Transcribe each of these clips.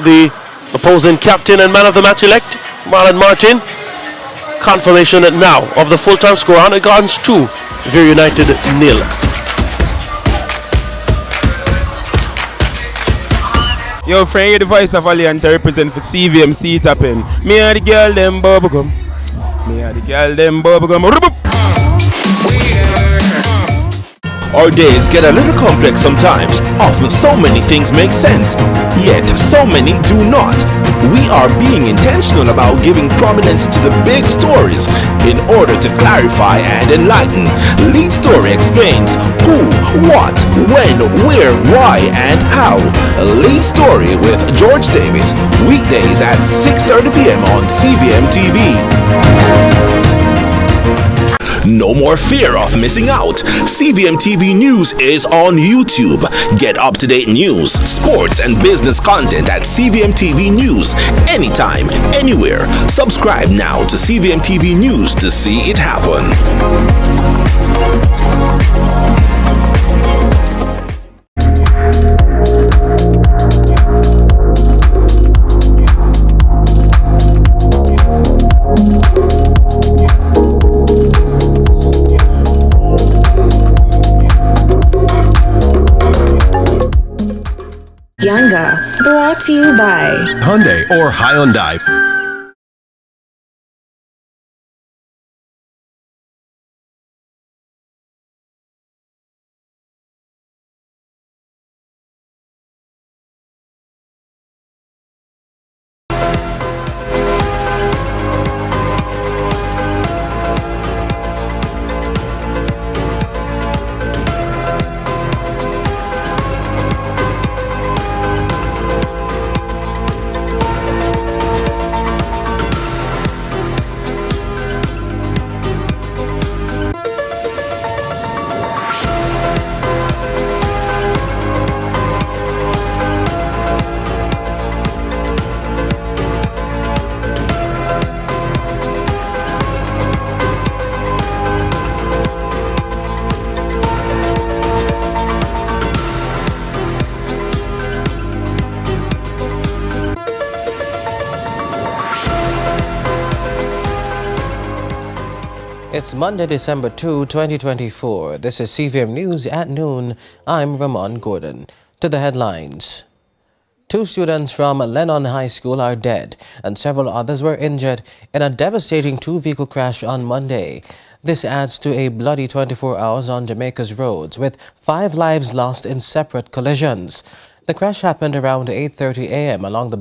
the opposing captain and man of the match elect, Marlon Martin. Confirmation now of the full-time score. Huntergardens 2, Vere United 0. Yo, friend, you're the voice of Alliant to represent for CVM tapping. Me and the girl, them bubblegum. Me and the girl, them bubblegum. Our days get a little complex sometimes. Often so many things make sense, yet so many do not. We are being intentional about giving prominence to the big stories in order to clarify and enlighten. Lead Story explains who, what, when, where, why, and how. Lead Story with George Davis, weekdays at 6:30 p.m. on CVM TV. No more fear of missing out. CVM TV News is on YouTube. Get up-to-date news, sports, and business content at CVM TV News anytime, anywhere. Subscribe now to CVM TV News to see it happen. Yanga, brought to you by Hyundai or Hyundai. It's Monday, December 2, 2024. This is CVM News at noon. I'm Ramon Gordon. To the headlines. 2 students from Lennon High School are dead and several others were injured in a devastating 2-vehicle crash on Monday. This adds to a bloody 24 hours on Jamaica's roads, with 5 lives lost in separate collisions. The crash happened around 8:30 a.m. along the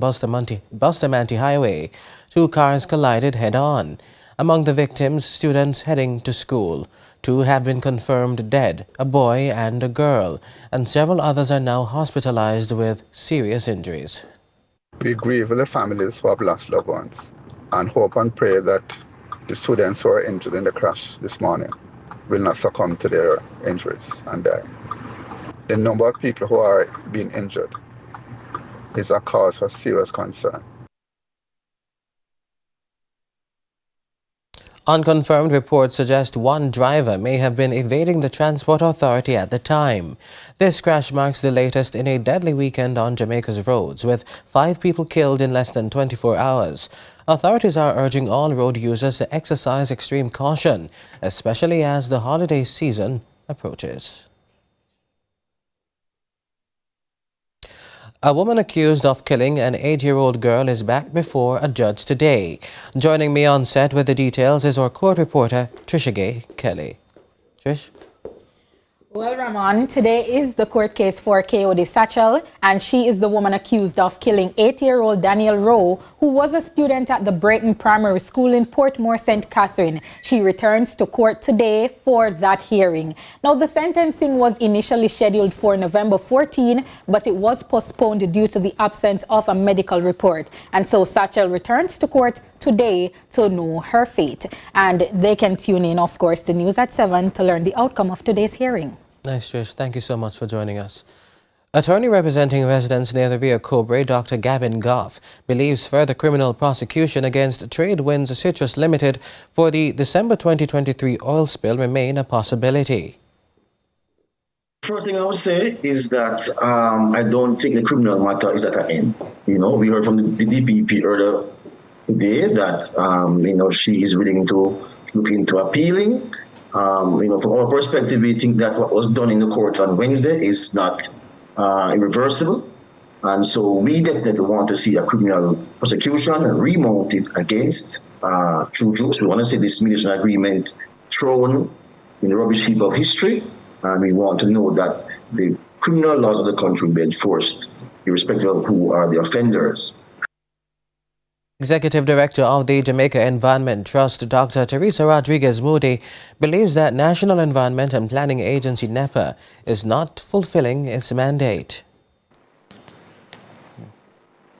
Bustamante Highway. 2 cars collided head-on. Among the victims, students heading to school. 2 have been confirmed dead, a boy and a girl, and several others are now hospitalized with serious injuries. We grieve with the families who have lost loved ones and hope and pray that the students who are injured in the crash this morning will not succumb to their injuries and die. The number of people who are being injured is a cause for serious concern. Unconfirmed reports suggest one driver may have been evading the transport authority at the time. This crash marks the latest in a deadly weekend on Jamaica's roads, with 5 people killed in less than 24 hours. Authorities are urging all road users to exercise extreme caution, especially as the holiday season approaches. A woman accused of killing an 8-year-old girl is back before a judge today. Joining me on set with the details is our court reporter, Trisha Gay Kelly. Trish? Well, Ramon, today is the court case for Kayode Satchel, and she is the woman accused of killing 8-year-old Daniel Rowe, who was a student at the Brayton Primary School in Portmore, St. Catherine. She returns to court today for that hearing. Now, the sentencing was initially scheduled for November 14, but it was postponed due to the absence of a medical report. And so Satchel returns to court today to know her fate. And they can tune in, of course, to News at 7 to learn the outcome of today's hearing. Nice, Trish. Thank you so much for joining us. Attorney representing residents near the Rio Cobre, Dr. Gavin Goff, believes further criminal prosecution against Tradewinds Citrus Limited for the December 2023 oil spill remain a possibility. First thing I would say is that I don't think the criminal matter is at an end. You know, we heard from the DPP earlier today that, you know, she is willing to look into appealing. You know, from our perspective, we think that what was done in the court on Wednesday is not irreversible. And so we definitely want to see a criminal prosecution remounted against True Juice. We want to see this mediation agreement thrown in the rubbish heap of history. And we want to know that the criminal laws of the country will be enforced, irrespective of who are the offenders. Executive Director of the Jamaica Environment Trust, Dr. Teresa Rodriguez Moody, believes that National Environment and Planning Agency NEPA is not fulfilling its mandate.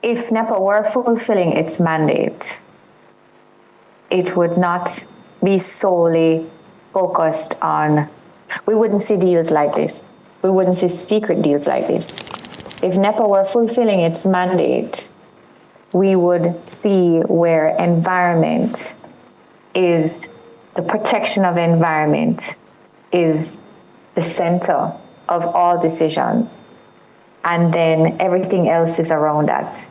If NEPA were fulfilling its mandate, it would not be solely focused on, we wouldn't see deals like this. We wouldn't see secret deals like this. If NEPA were fulfilling its mandate, we would see where environment is, the protection of environment is the center of all decisions. And then everything else is around that.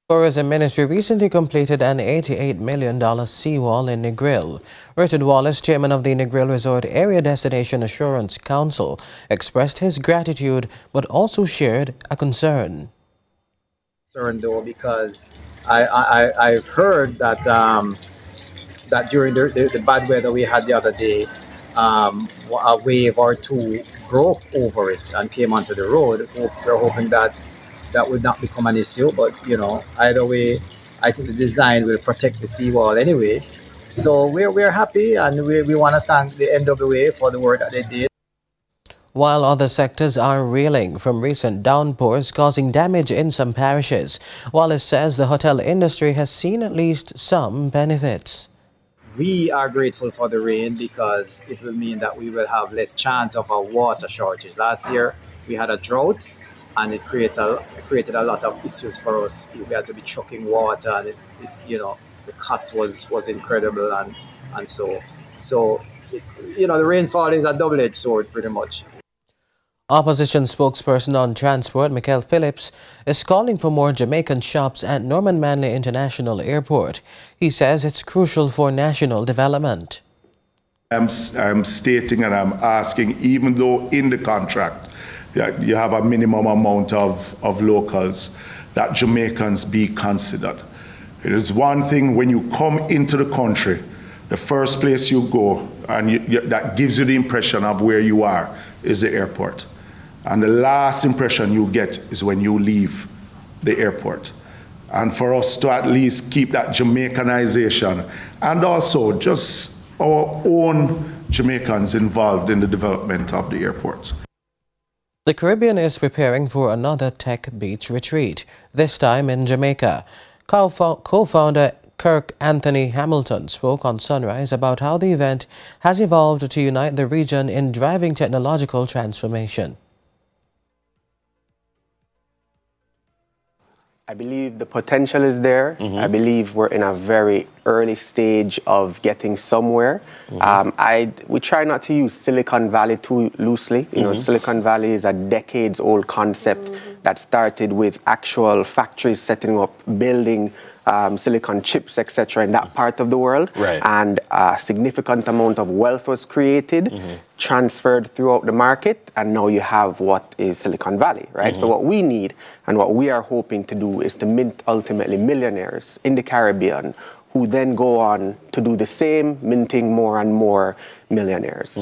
Tourism Ministry recently completed an $88 million seawall in Negril. Richard Wallace, chairman of the Negril Resort Area Destination Assurance Council, expressed his gratitude but also shared a concern. Though, because I heard that that during the bad weather we had the other day, a wave or two broke over it and came onto the road. We're hoping that that would not become an issue, but you know, either way, I think the design will protect the seawall anyway. So we're happy, and we want to thank the NWA for the work that they did. While other sectors are reeling from recent downpours causing damage in some parishes, Wallace says the hotel industry has seen at least some benefits. We are grateful for the rain because it will mean that we will have less chance of a water shortage. Last year we had a drought, and it created a lot of issues for us. We had to be trucking water, and you know, the cost was incredible, and so you know, the rainfall is a double-edged sword pretty much. Opposition spokesperson on transport, Michael Phillips, is calling for more Jamaican shops at Norman Manley International Airport. He says it's crucial for national development. I'm stating and I'm asking, even though in the contract you have a minimum amount of locals, that Jamaicans be considered. It is one thing when you come into the country, the first place you go, and that gives you the impression of where you are, is the airport. And the last impression you get is when you leave the airport. And for us to at least keep that Jamaicanization, and also just our own Jamaicans involved in the development of the airports. The Caribbean is preparing for another tech beach retreat, this time in Jamaica. Co-founder Kirk Anthony Hamilton spoke on Sunrise about how the event has evolved to unite the region in driving technological transformation. I believe the potential is there. I believe we're in a very early stage of getting somewhere. We try not to use Silicon Valley too loosely. You know, Silicon Valley is a decades-old concept that started with actual factories setting up, building silicon chips, etc., in that part of the world. And a significant amount of wealth was created, transferred throughout the market, and now you have what is Silicon Valley, right? So what we need and what we are hoping to do is to mint ultimately millionaires in the Caribbean who then go on to do the same, minting more and more millionaires.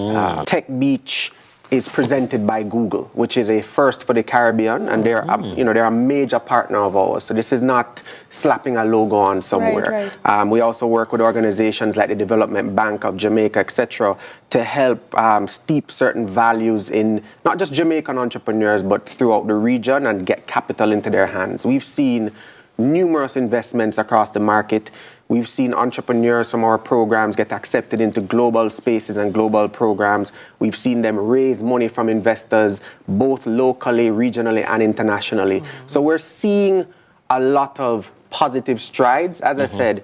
Tech Beach is presented by Google, which is a first for the Caribbean, and they're a major partner of ours. So this is not slapping a logo on somewhere. We also work with organizations like the Development Bank of Jamaica, etc., to help steep certain values in not just Jamaican entrepreneurs, but throughout the region and get capital into their hands. We've seen numerous investments across the market. We've seen entrepreneurs from our programs get accepted into global spaces and global programs. We've seen them raise money from investors, both locally, regionally, and internationally. So we're seeing a lot of positive strides. As I said,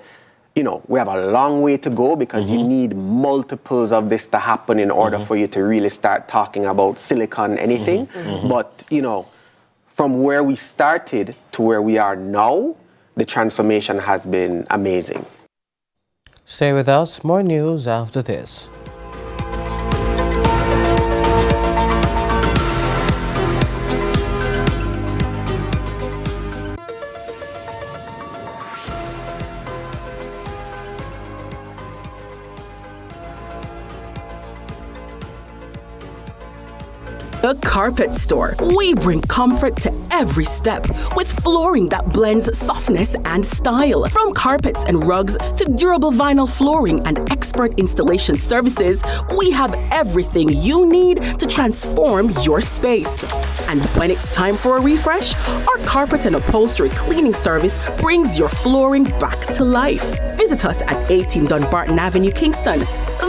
you know, we have a long way to go because you need multiples of this to happen in order for you to really start talking about silicon anything. But, you know, from where we started to where we are now, the transformation has been amazing. Stay with us. More news after this. The Carpet Store. We bring comfort to every step with flooring that blends softness and style. From carpets and rugs to durable vinyl flooring and expert installation services, we have everything you need to transform your space. And when it's time for a refresh, our carpet and upholstery cleaning service brings your flooring back to life. Visit us at 18 Dunbarton Avenue, Kingston.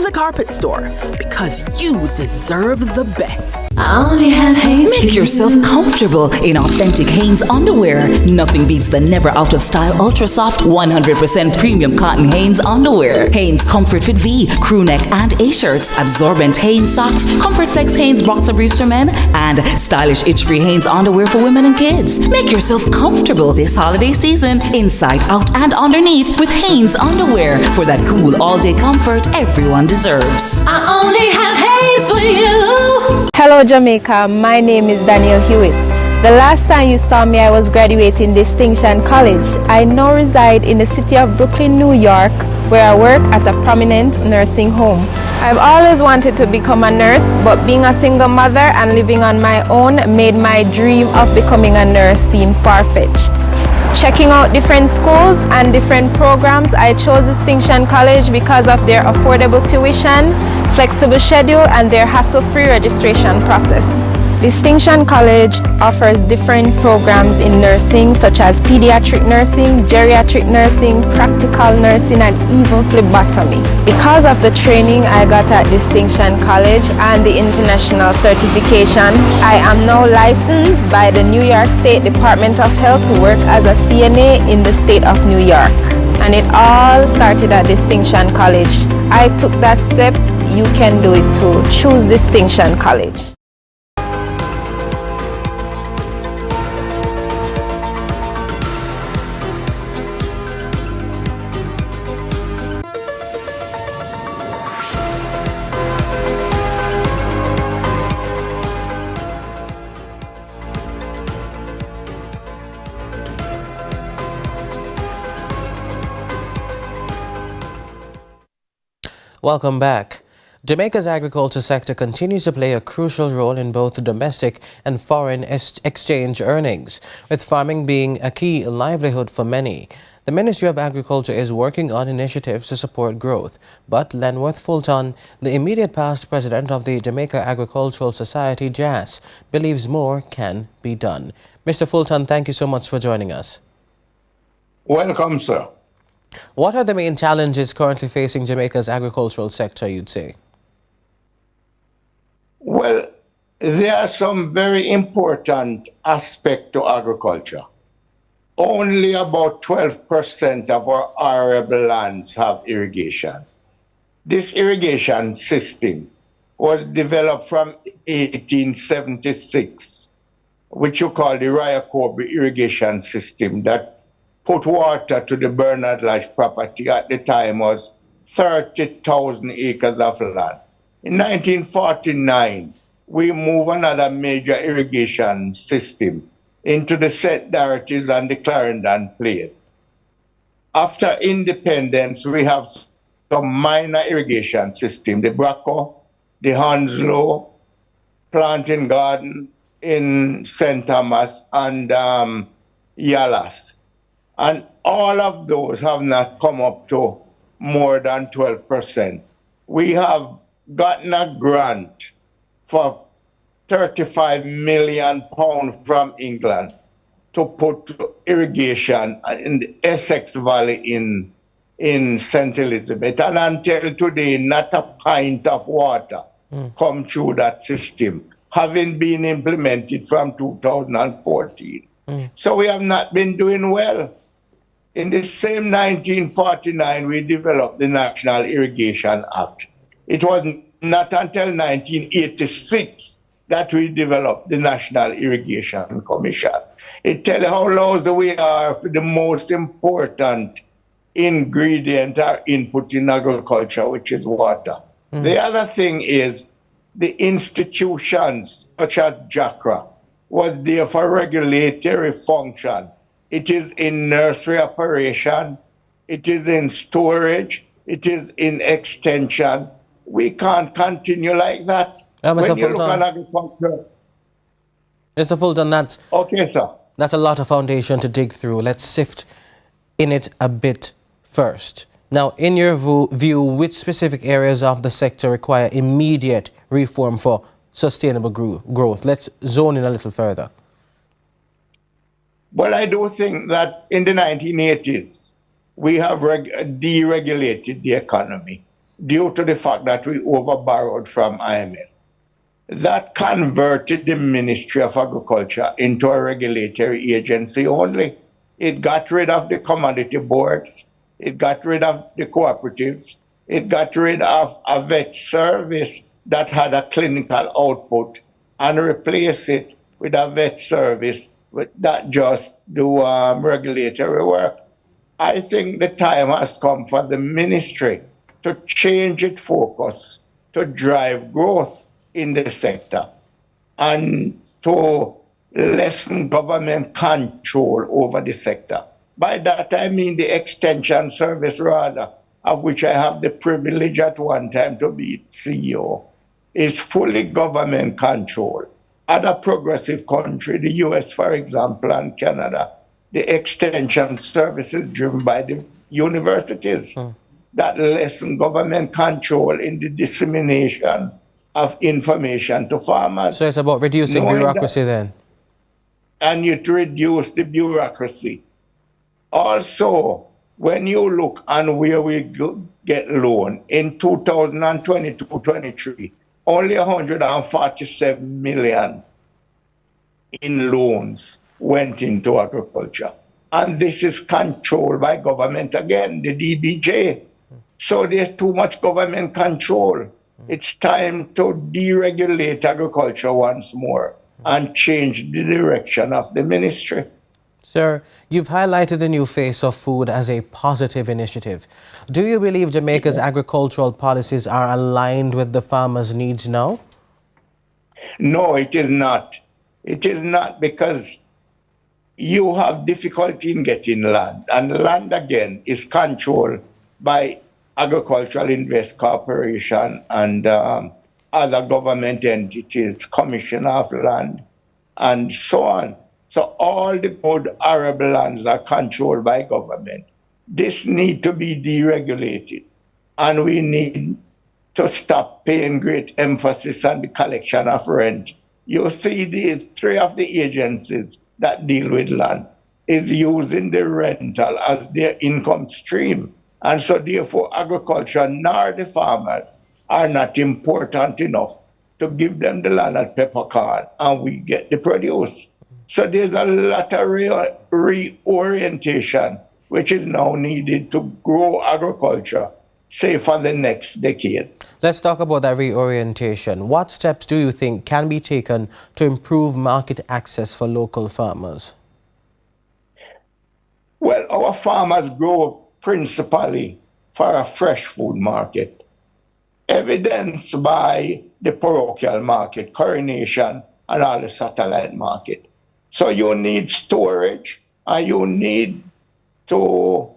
The Carpet Store, because you deserve the best. Make yourself comfortable in authentic Hanes underwear. Nothing beats the never out of style ultra soft 100% premium cotton Hanes underwear. Hanes Comfort Fit V, crew neck and A shirts, absorbent Hanes socks, Comfort Flex Hanes boxer briefs for men, and stylish itch-free Hanes underwear for women and kids. Make yourself comfortable this holiday season, inside, out, and underneath with Hanes underwear for that cool all-day comfort everyone deserves. I only have Hanes for you. Hello Jamaica, my name is Daniel Hewitt. The last time you saw me, I was graduating Distinction College. I now reside in the city of Brooklyn, New York, where I work at a prominent nursing home. I've always wanted to become a nurse, but being a single mother and living on my own made my dream of becoming a nurse seem far-fetched. Checking out different schools and different programs, I chose Distinction College because of their affordable tuition, flexible schedule, and their hassle-free registration process. Distinction College offers different programs in nursing such as pediatric nursing, geriatric nursing, practical nursing, and even phlebotomy. Because of the training I got at Distinction College and the international certification, I am now licensed by the New York State Department of Health to work as a CNA in the state of New York. And it all started at Distinction College. I took that step. You can do it too. Choose Distinction College. Welcome back. Jamaica's agriculture sector continues to play a crucial role in both domestic and foreign exchange earnings, with farming being a key livelihood for many. The Ministry of Agriculture is working on initiatives to support growth, but Lenworth Fulton, the immediate past president of the Jamaica Agricultural Society, JAS, believes more can be done. Mr. Fulton, thank you so much for joining us. Welcome, sir. What are the main challenges currently facing Jamaica's agricultural sector, you'd say? Well, there are some very important aspects to agriculture. Only about 12% of our arable lands have irrigation. This irrigation system was developed from 1876, which you call the Ryacobi irrigation system that put water to the Bernard Lodge property. At the time was 30,000 acres of land. In 1949, we moved another major irrigation system into the St. Dorothy's and the Clarendon Plain. After independence, we have some minor irrigation system, the Braco, the Hounslow, Planting Garden in St. Thomas, and Yalas. And all of those have not come up to more than 12%. We have gotten a grant for £35 million from England to put irrigation in the Essex Valley in St. Elizabeth. And until today, not a pint of water come through that system, having been implemented from 2014. So we have not been doing well. In the same 1949, we developed the National Irrigation Act. It was not until 1986 that we developed the National Irrigation Commission. It tells how lousy we are for the most important ingredient or input in agriculture, which is water. The other thing is the institutions such as JACRA was there for regulatory function. It is in nursery operation, it is in storage, it is in extension. We can't continue like that. Mr. When you look Fulton, at agriculture. Mr. Fulton, okay, sir. That's a lot of foundation to dig through. Let's sift in it a bit first. Now, in your view, which specific areas of the sector require immediate reform for sustainable growth? Let's zone in a little further. Well, I do think that in the 1980s, we have deregulated the economy due to the fact that we overborrowed from IMF. That converted the Ministry of Agriculture into a regulatory agency only. It got rid of the commodity boards. It got rid of the cooperatives. It got rid of a vet service that had a clinical output and replaced it with a vet service that just do regulatory work. I think the time has come for the ministry to change its focus to drive growth in the sector and to lessen government control over the sector. By that I mean the extension service rather, of which I have the privilege at one time to be CEO, is fully government control. Other progressive countries, the US for example and Canada, the extension service is driven by the universities that lessen government control in the dissemination of information to farmers. So it's about reducing bureaucracy then? And you to reduce the bureaucracy. Also, when you look on where we get loan, in 2022-23, only 147 million in loans went into agriculture. And this is controlled by government again, the DBJ. So there's too much government control. It's time to deregulate agriculture once more and change the direction of the ministry. Sir, you've highlighted the new face of food as a positive initiative. Do you believe Jamaica's agricultural policies are aligned with the farmers' needs now? No, it is not. It is not, because you have difficulty in getting land, and land again is controlled by Agricultural Invest Corporation and other government entities, Commission of Land, and so on. So all the good arable lands are controlled by government. This needs to be deregulated, and we need to stop paying great emphasis on the collection of rent. You see, the three of the agencies that deal with land is using the rental as their income stream. And so therefore agriculture nor the farmers are not important enough to give them the land at peppercorn and we get the produce. So there's a lot of reorientation which is now needed to grow agriculture, say for the next decade. Let's talk about that reorientation. What steps do you think can be taken to improve market access for local farmers? Well, our farmers grow principally for a fresh food market, evidenced by the parochial market, Coronation, and all the satellite market. So you need storage, and you need to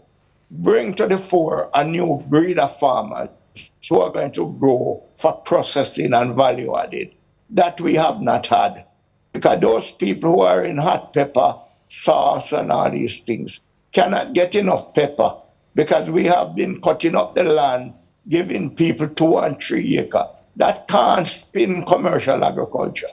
bring to the fore a new breed of farmers who are going to grow for processing and value added that we have not had. Because those people who are in hot pepper, sauce, and all these things cannot get enough pepper, because we have been cutting up the land, giving people 2 and 3 acres. That can't spin commercial agriculture.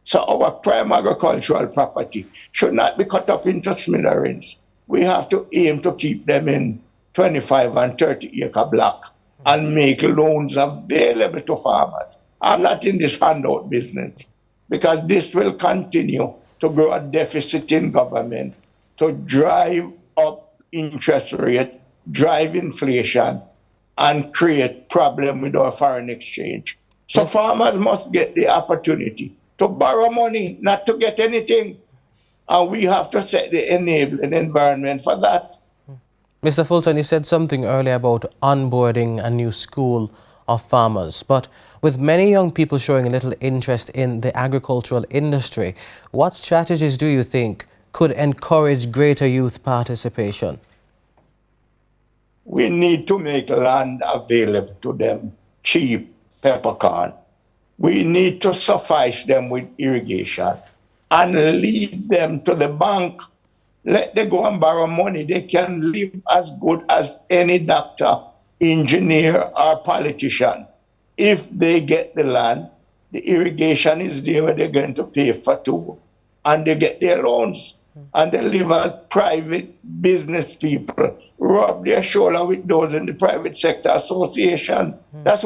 So our prime agricultural property should not be cut up into smithereens. We have to aim to keep them in 25 and 30 acre block and make loans available to farmers. I'm not in this handout business, because this will continue to grow a deficit in government, to drive up interest rate, drive inflation, and create problem with our foreign exchange. So farmers must get the opportunity to borrow money, not to get anything. And we have to set the enabling environment for that. Mr. Fulton, you said something earlier about onboarding a new school of farmers, but with many young people showing a little interest in the agricultural industry, what strategies do you think could encourage greater youth participation? We need to make land available to them, cheap peppercorn. We need to suffice them with irrigation and lead them to the bank. Let them go and borrow money. They can live as good as any doctor, engineer, or politician. If they get the land, the irrigation is there where they're going to pay for too. And they get their loans. And they live as private business people, rub their shoulder with those in the private sector association. That's what